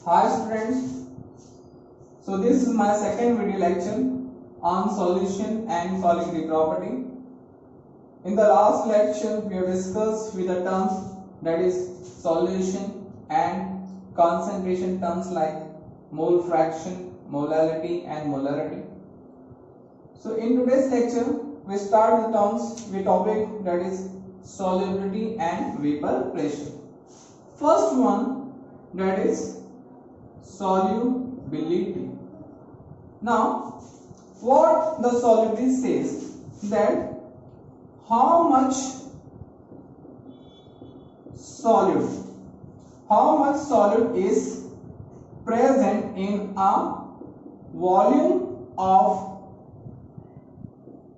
Hi students, so this is my second video lecture on solution and solving the property. In the last lecture we have discussed with the terms that is solution and concentration terms like mole fraction, molality and molarity. So in today's lecture we start the terms with topic that is solubility and vapor pressure. First one, that is solubility. Now what the solubility says, that how much solute is present in a volume of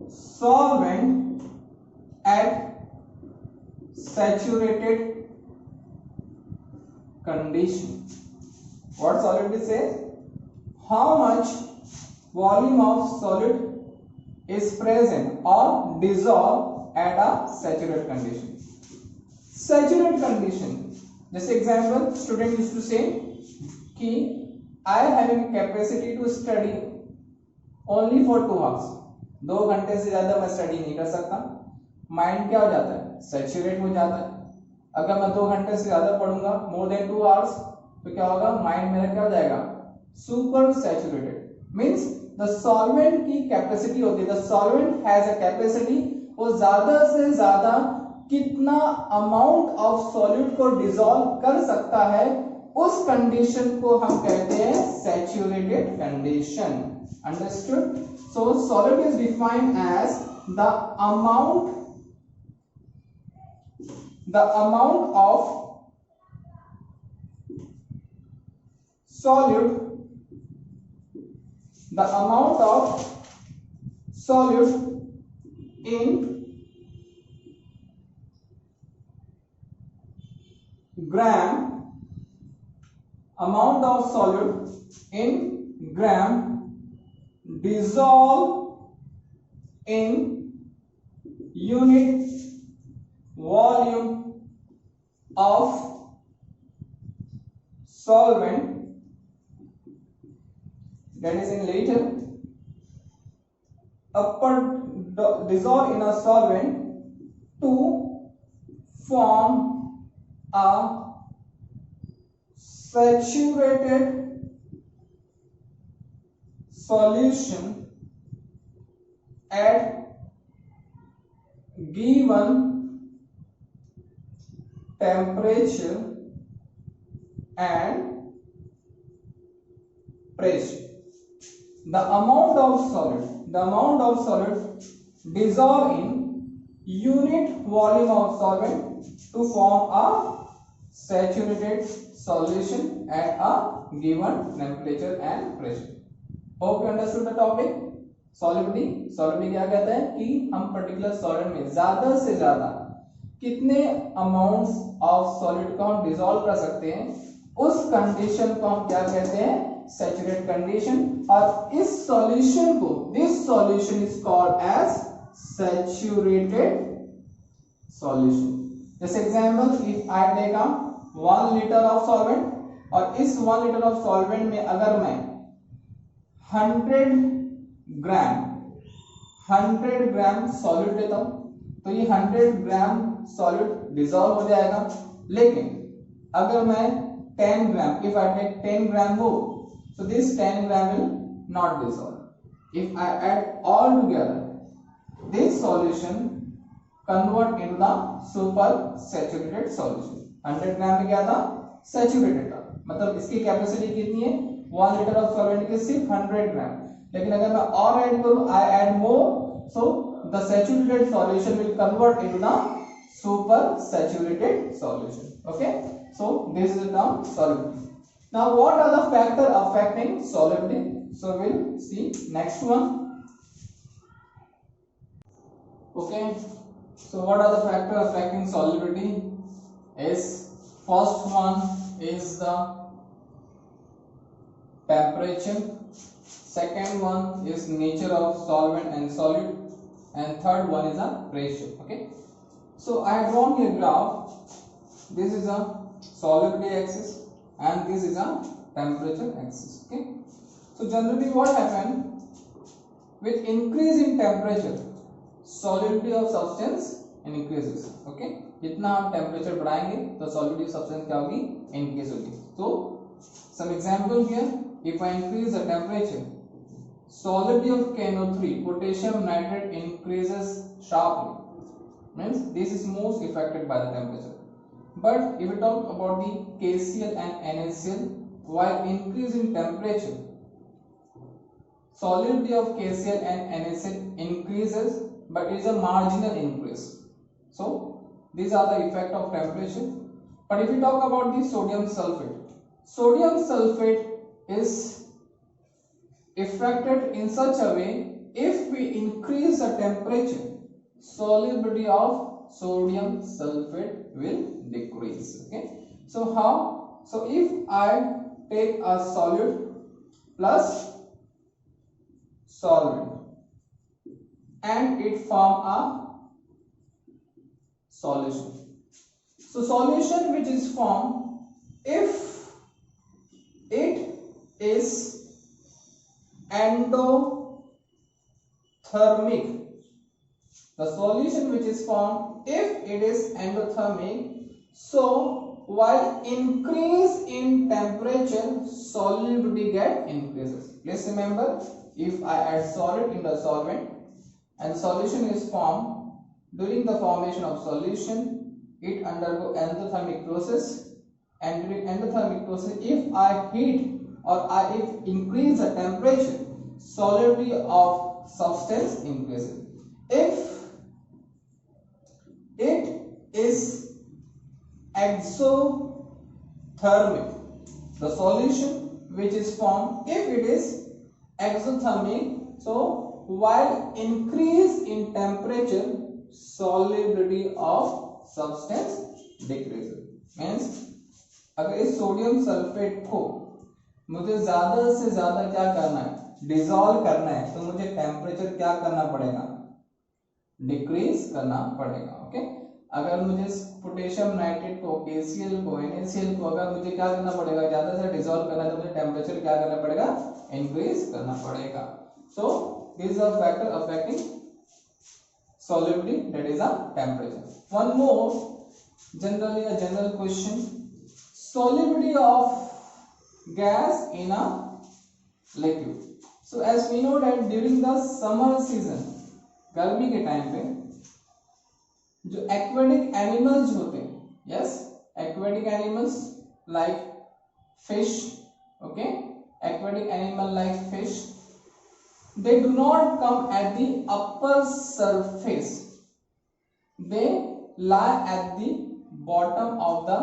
solvent at saturated condition. What solubility says? How much volume of solute is present or dissolved at a saturated condition. Saturated condition, just example, student used to say कि I am having capacity to study only for 2 hours. 2 घंटे से ज्यादा मैं study नहीं कर सकता. Mind क्या हो जाता है? सैचुरेट हो जाता है. अगर मैं 2 घंटे से ज्यादा पढ़ूंगा मोर देन 2 आवर्स तो क्या होगा? माइंड मेरा क्या हो जाएगा? Super saturated. Means the solvent की कैपेसिटी होती है, the solvent has a capacity, वो ज्यादा से ज्यादा कितना अमाउंट ऑफ सॉल्यूट को डिसॉल्व कर सकता है, उस कंडीशन को हम कहते हैं saturated condition. Understood? So solute is defined as the amount of solute in gram, amount of solute in gram dissolve in unit volume of solvent, that is in liter, dissolve in a solvent to form a saturated solution at given temperature and pressure. The amount of solute dissolve in unit volume of solvent to form a saturated solution at a given temperature and pressure. Hope you understood the topic. Solubility क्या कहता है कि हम particular solvent में ज्यादा से ज्यादा कितने अमाउंट्स ऑफ सॉल्यूट को हम डिसॉल्व कर सकते हैं, उस कंडीशन को हम क्या कहते हैं? Saturated condition. और इस सॉल्यूशन को, this solution is called as saturated solution. जैसे example, if I take a 1 litre of solvent और इस 1 लीटर ऑफ सॉल्वेंट में अगर मैं 100 ग्राम सॉल्यूट लेता हूं तो ये 100 ग्राम सॉल्यूट डिसॉल्व हो जाएगा. लेकिन अगर मैं 10 gram, if I take 10 gram more, so this 10 gram will not dissolve. If I add all together, this solution convert into the super saturated solution. 100 ग्राम में क्या था? सैचुरेटेड था. मतलब इसकी कैपेसिटी कितनी है? 1 लीटर ऑफ सॉल्वेंट की सिर्फ 100 ग्राम. लेकिन अगर मैं और ऐड करूं, I add more, so the saturated solution will convert into the super saturated solution. Okay, so this is the term solubility. Now what are the factors affecting solubility? So we'll see next one. Okay, so what are the factors affecting solubility? Is first one is the temperature, second one is nature of solvent and solute, and third one is a pressure. Okay, so I have drawn a graph. This is a solubility axis and this is a temperature axis. Okay, so generally what happen with increase in temperature, solubility of substance increases. Okay, जितना हम temperature बढ़ाएंगे तो solubility of substance क्या होगी, increase होगी. तो some example here, if I increase the temperature, solubility of KNO3 potassium nitrate increases sharply, means this is most affected by the temperature. But if we talk about the KCl and NaCl, while increase in temperature, solubility of KCl and NaCl increases, but it is a marginal increase. So these are the effect of temperature. But if we talk about the sodium sulfate is affected in such a way, if we increase the temperature, solubility of sodium sulfate will decrease. Okay, so how? So if I take a solute plus solvent and it form a solution. So solution which is formed, if it is endothermic, the solution which is formed, if it is endothermic, so while increase in temperature, solubility get increases. Please remember, if I add solid in the solvent and solution is formed, during the formation of solution, it undergo endothermic process, and during endothermic process, if I heat or if increase the temperature, solubility of substance increases. If it is exothermic, the solution which is formed, if it is exothermic, so while increase in temperature, solubility of substance decreases. Means अगर इस sodium sulphate को मुझे ज्यादा से ज्यादा क्या करना है, डिसॉल्व करना है, तो मुझे टेम्परेचर क्या करना पड़ेगा, डिक्रीज करना पड़ेगा. ओके, अगर मुझे पोटेशियम नाइट्रेट को, KCl को, NaCl को अगर मुझे क्या करना पड़ेगा, ज्यादा से डिसॉल्व करना है, तो मुझे टेम्परेचर क्या करना पड़ेगा, इंक्रीज करना पड़ेगा. So this is a factor affecting solubility, that is a temperature. One more, generally a general question, solubility of gas in a liquid. So as we know that during the summer season, गर्मी के time पे जो aquatic animals होते हैं, yes, aquatic animals like fish, okay, aquatic animal like fish, they do not come at the upper surface, they lie at the bottom of the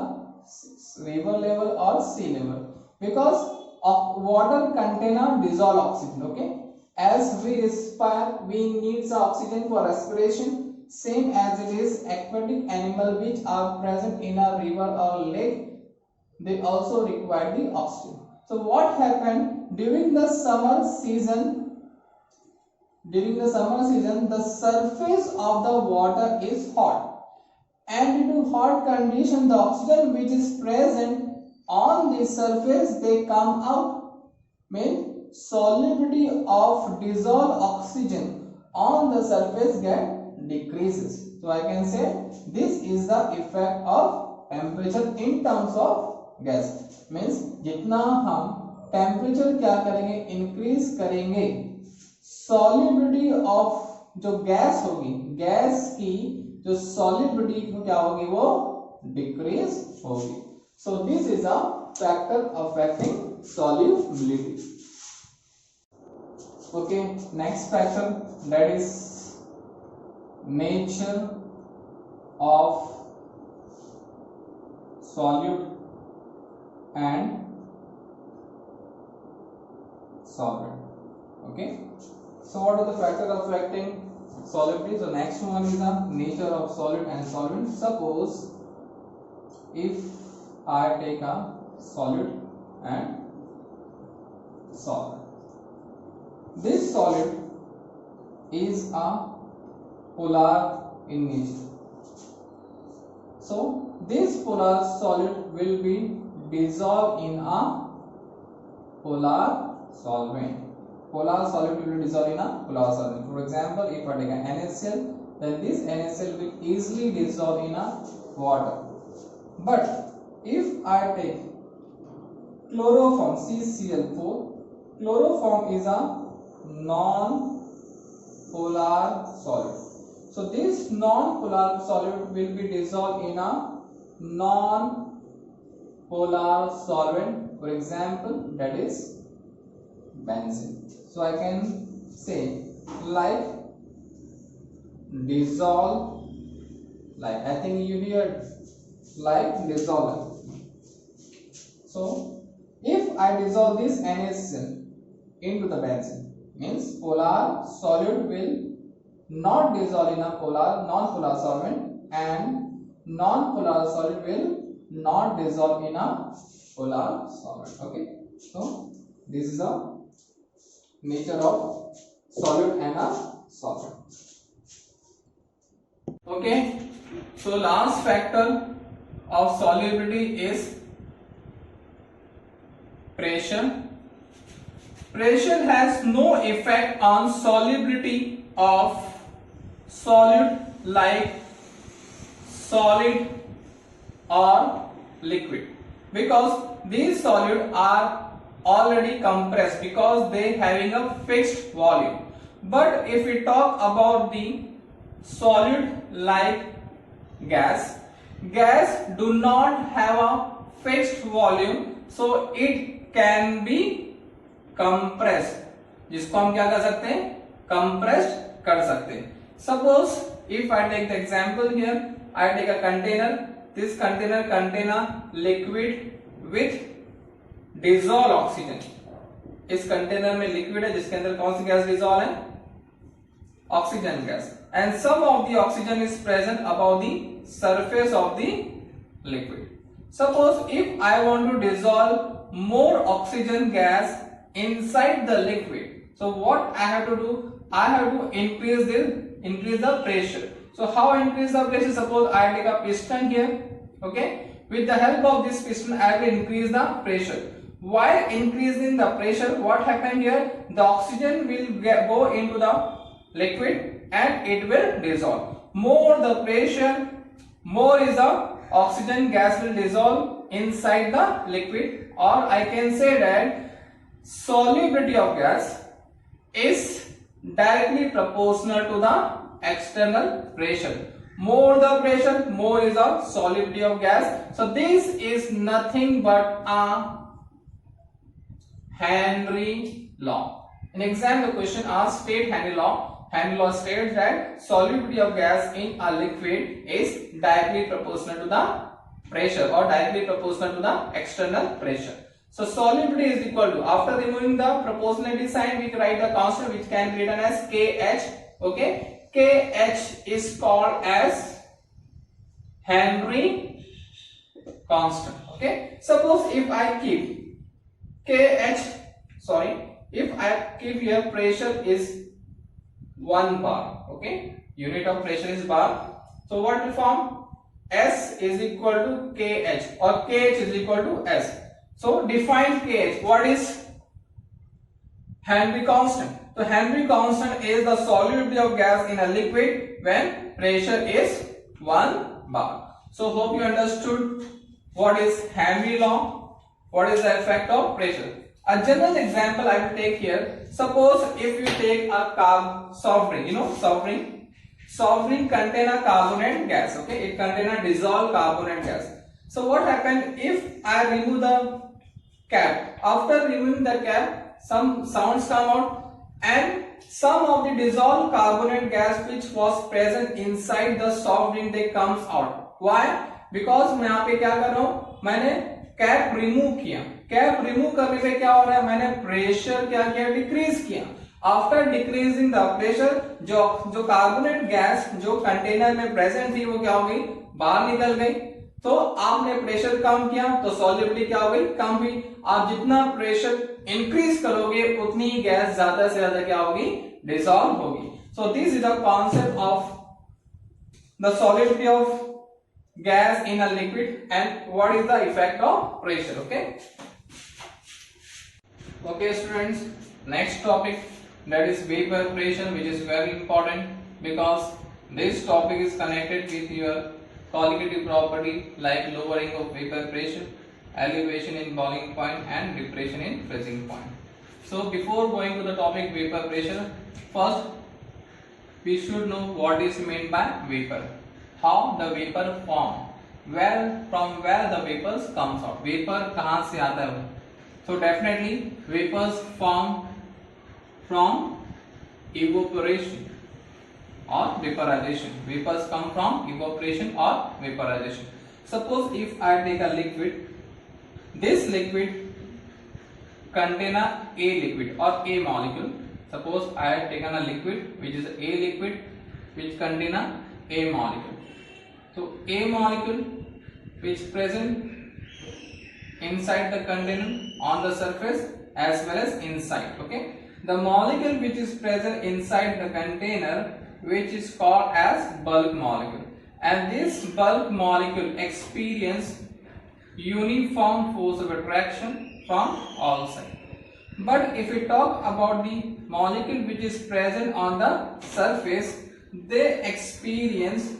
river level or sea level, because water contain a dissolved oxygen. Okay, as we respire, we need oxygen for respiration, same as it is aquatic animal which are present in a river or lake, they also require the oxygen. So what happened during the summer season? During the summer season, the surface of the water is hot, and due to hot condition, the oxygen which is present on the surface, they come out. Means solubility of dissolved oxygen on the surface get decreases. So I can say this is the effect of temperature in terms of gas. Means जितना हम temperature क्या करेंगे, increase करेंगे, solubility of जो gas होगी, gas की जो solubility क्या होगी, वो डिक्रीज होगी. So this is a factor affecting solubility. Okay, next factor, that is nature of solute and solvent. Okay, so what are the factors affecting solubility? So next one is the nature of solid and solvent. Suppose if I take a solid and solvent, this solid is a polar in nature, so this polar solid will be dissolved in a polar solvent. Polar solid will be dissolved in a polar solvent. For example, if I take an NaCl, then this NaCl will easily dissolve in a water. But if I take chloroform, CCl4, chloroform is a non-polar solid. So this non-polar solid will be dissolved in a non-polar solvent. For example, that is benzene. So I can say like dissolve, like I think you heard like dissolve. So if I dissolve this NaCl into the benzene, means polar solid will not dissolve in a non-polar solvent, and non-polar solid will not dissolve in a polar solvent. Okay, so this is the nature of solid and a solvent. Okay, so last factor of solubility is pressure. Pressure has no effect on solubility of solid like solid or liquid, because these solids are already compressed because they having a fixed volume. But if we talk about the solid like gas do not have a fixed volume, so it can be compressed, जिसको हम क्या कर सकते हैं, compressed कर सकते हैं. Suppose if I take the example here, I take a container. This container contain a liquid with dissolved oxygen. इस कंटेनर में लिक्विड है जिसके अंदर कौन सी गैस डिसॉल्व है, oxygen gas, and some of the oxygen is present above the surface of the liquid. Suppose if I want to dissolve more oxygen gas inside the liquid, so what I have to do, I have to increase the pressure. So how increase the pressure? Suppose I take a piston here, okay, with the help of this piston I will increase the pressure. While increasing the pressure, what happen here, the oxygen will go into the liquid and it will dissolve. More the pressure, more is the oxygen gas will dissolve inside the liquid, or I can say that solubility of gas is directly proportional to the external pressure. More the pressure, more is the solubility of gas. So this is nothing but a Henry law. In exam the question asks state Henry law. Henry law states that solubility of gas in a liquid is directly proportional to the pressure or directly proportional to the external pressure. So solubility is equal to, after removing the proportionality sign, we can write the constant which can be written as Kh. Okay, Kh is called as Henry constant. Okay, suppose if I keep if I keep here pressure is 1 bar. Okay, unit of pressure is bar. So what will form? S is equal to Kh, or Kh is equal to S. So define Kh. What is Henry constant? So Henry constant is the solubility of gas in a liquid when pressure is 1 bar. So hope you understood what is Henry law, what is the effect of pressure. A general example I will take here. Suppose if you take a soft drink, soft drink contain a carbonate gas. Okay, it contain a dissolved carbonate gas. So what happened if I remove the cap? After removing the cap, some sounds come out and some of the dissolved carbonate gas which was present inside the soft drink they comes out. Why? Because मैं यहाँ पे क्या कर रहा हूँ, मैंने cap remove किया. Cap remove करने पे क्या हो रहा है, मैंने प्रेशर क्या किया, डिक्रीज किया. आफ्टर डिक्रीजिंग द प्रेशर, जो कार्बोनेट गैस जो कंटेनर में प्रेजेंट थी वो क्या हो गई, बाहर निकल गई. तो आपने प्रेशर कम किया तो सॉल्युबिलिटी क्या हो गई, कम हुई. आप जितना प्रेशर इंक्रीज करोगे उतनी गैस ज्यादा से ज्यादा क्या होगी, डिसॉल्व होगी. So this is the concept of the solubility of gas in a liquid and what is the effect of pressure. Okay, Okay students, next topic, that is vapor pressure, which is very important because this topic is connected with your colligative property like lowering of vapor pressure, elevation in boiling point and depression in freezing point. So before going to the topic vapor pressure, first we should know what is meant by vapor, how the vapor form, from where the vapors comes out, vapor कहाँ से आता है. So definitely vapors form from evaporation or vaporization. Vapors come from evaporation or vaporization. Suppose if I take a liquid, this liquid contain a liquid or a molecule. Suppose I have taken a liquid which is a liquid which contain a molecule. So a molecule which present inside the container on the surface as well as inside. Okay, the molecule which is present inside the container, which is called as bulk molecule, and this bulk molecule experience uniform force of attraction from all sides. But if we talk about the molecule which is present on the surface, they experience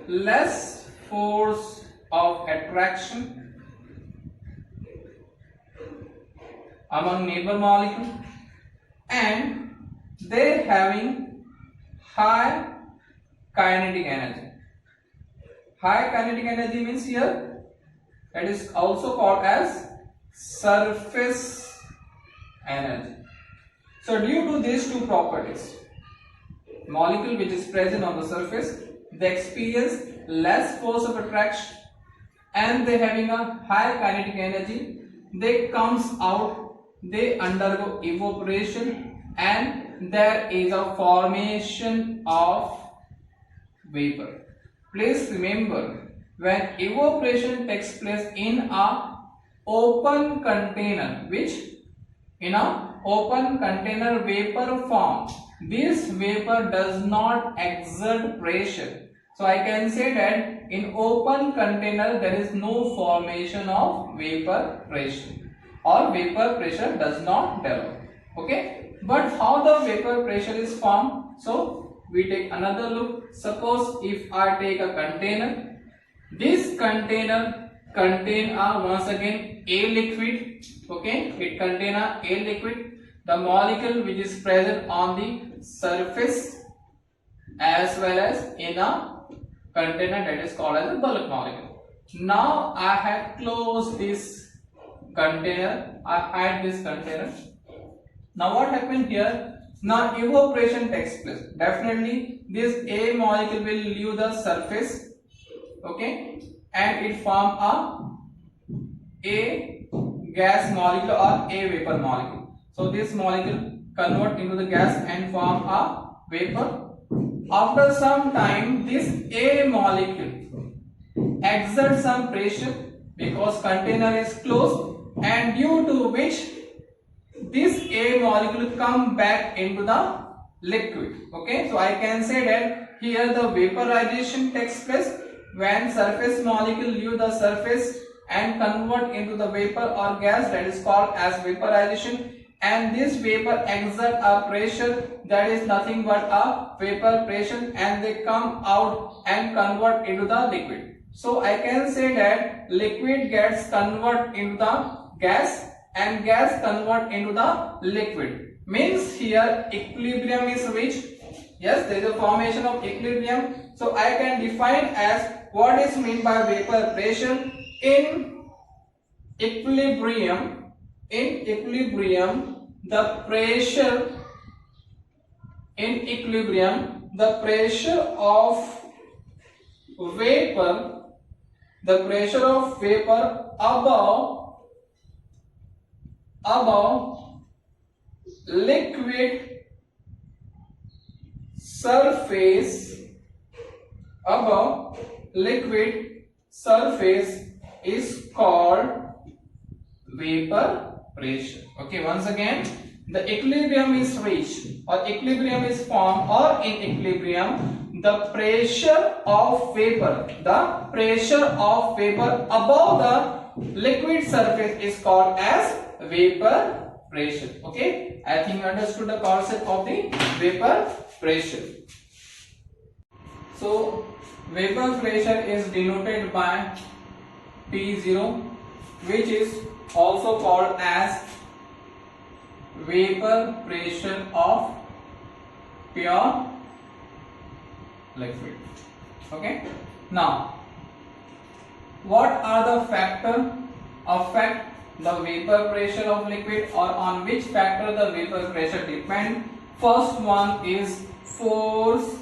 less force of attraction among neighbor molecule, and they having high kinetic energy. High kinetic energy means here that is also called as surface energy. So due to these two properties, molecule which is present on the surface, they experience less force of attraction and they having a high kinetic energy, they comes out, they undergo evaporation and there is a formation of vapor. Please remember, when evaporation takes place in a open container, which in a open container vapor form, this vapor does not exert pressure. So I can say that in open container there is no formation of vapor pressure, or vapor pressure does not develop. Okay, but how the vapor pressure is formed? So we take another look. Suppose if I take a container, this container contain once again a liquid. Okay, it contain a liquid, the molecule which is present on the surface as well as in a container that is called as a bulk molecule. Now I have closed this container, I hide this container. Now what happened here? Now evaporation takes place. Definitely this a molecule will leave the surface, okay, and it form a gas molecule or a vapor molecule. So this molecule convert into the gas and form a vapor. After some time, this a molecule exerts some pressure because container is closed, and due to which this a molecule come back into the liquid. Okay, so I can say that here the vaporization takes place when surface molecule leave the surface and convert into the vapor or gas, that is called as vaporization, and this vapor exert a pressure that is nothing but a vapor pressure, and they come out and convert into the liquid. So I can say that liquid gets convert into the gas and gas convert into the liquid. Means here equilibrium is reached. Yes, there is a formation of equilibrium. So I can define as what is meant by vapor pressure. In equilibrium, the pressure of vapor, above liquid surface is called vapor pressure. Okay, once again, the equilibrium is reached or equilibrium is formed, or in equilibrium the pressure of vapor above the liquid surface is called as vapor pressure. Okay, I think you understood the concept of the vapor pressure. So vapor pressure is denoted by P0, which is also called as vapor pressure of pure liquid. Okay, now what are the factors affect the vapor pressure of liquid, or on which factor the vapor pressure depend? First one is force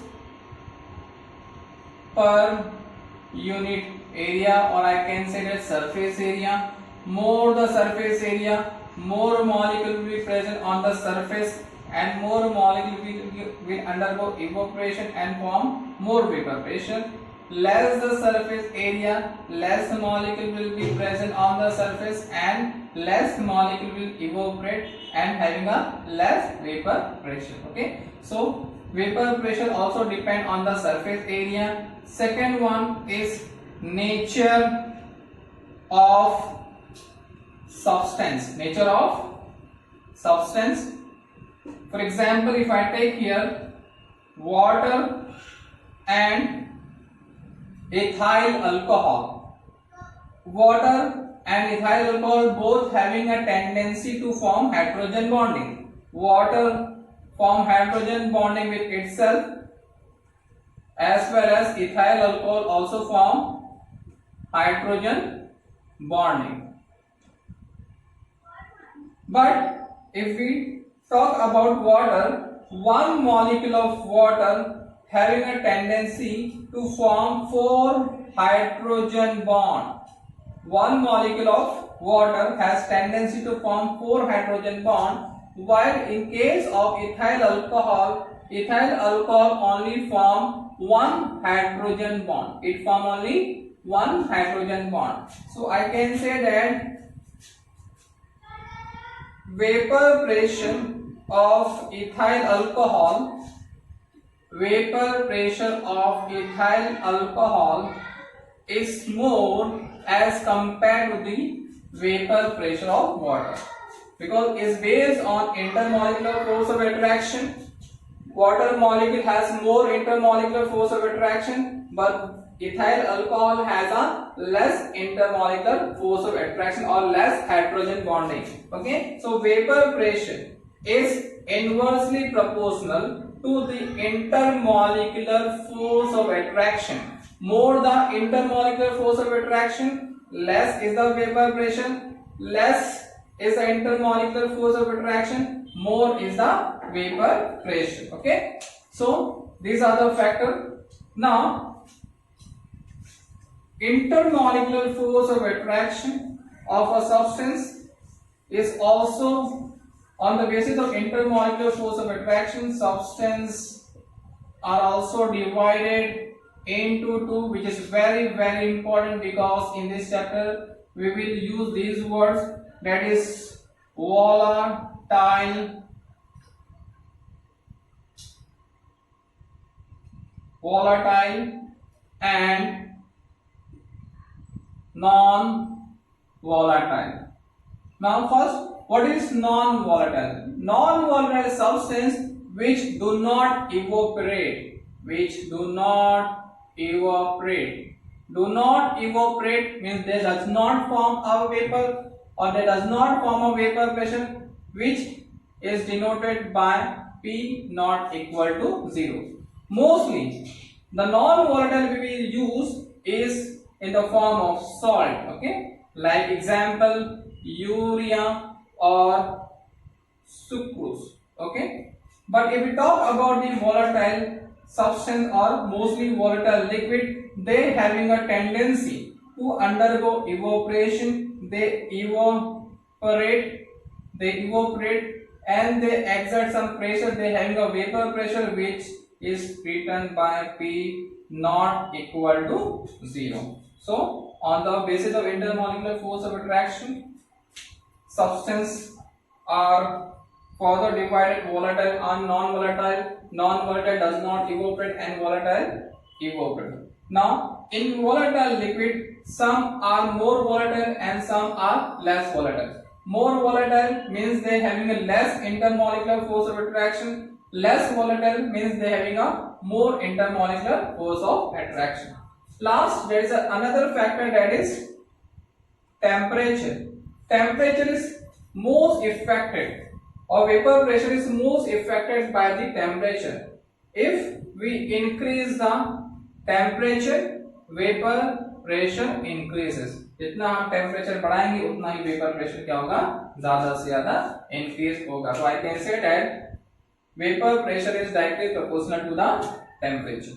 per unit area, or I can say that surface area. More the surface area, more molecule will be present on the surface, and more molecule will undergo evaporation and form more vapor pressure. Less the surface area, less molecule will be present on the surface, and less molecule will evaporate and having a less vapor pressure. Okay, so vapor pressure also depend on the surface area. Second one is nature of substance. Nature of substance. For example, if I take here water and ethyl alcohol. Water and ethyl alcohol both having a tendency to form hydrogen bonding. Water form hydrogen bonding with itself, as well as ethyl alcohol also form hydrogen bonding. But if we talk about water, one molecule of water having a tendency to form 4 hydrogen bond. One molecule of water has tendency to form 4 hydrogen bond, while in case of ethyl alcohol only form 1 hydrogen bond. It form only 1 hydrogen bond. So I can say that vapor pressure of ethyl alcohol is more as compared to the vapor pressure of water, because it is based on intermolecular force of attraction. Water molecule has more intermolecular force of attraction, but ethyl alcohol has a less intermolecular force of attraction or less hydrogen bonding. Okay, so vapor pressure is inversely proportional to the intermolecular force of attraction. More the intermolecular force of attraction, less is the vapor pressure. Less is the intermolecular force of attraction, more is the vapor pressure. Okay, so these are the factors. Now intermolecular force of attraction of a substance is also, on the basis of intermolecular force of attraction, substance are also divided into 2, which is very important, because in this chapter we will use these words, that is volatile and non-volatile. Now first, what is non-volatile? Non-volatile substance which do not evaporate. Do not evaporate means they does not form a vapor, or they does not form a vapor pressure, which is denoted by P not equal to 0. Mostly the non-volatile we will use is in the form of salt. Okay, like example urea or sucrose. Okay, but if we talk about the volatile substance or mostly volatile liquid, they having a tendency to undergo evaporation. They evaporate and they exert some pressure. They having a vapor pressure which is written by P not equal to 0. So on the basis of intermolecular force of attraction, substance are further divided: volatile and non-volatile. Non-volatile does not evaporate and volatile evaporate. Now in volatile liquid, some are more volatile and some are less volatile. More volatile means they having a less intermolecular force of attraction. Less volatile means they having a more intermolecular force of attraction. Last, there is another factor, that is temperature. Temperature is most affected, or vapor pressure is most affected by the temperature. If we increase the temperature, vapor pressure increases. जितना हम temperature बढ़ाएंगे उतना ही vapour pressure क्या होगा, ज्यादा से ज्यादा increase होगा. So I can say that vapor pressure is directly proportional to the temperature.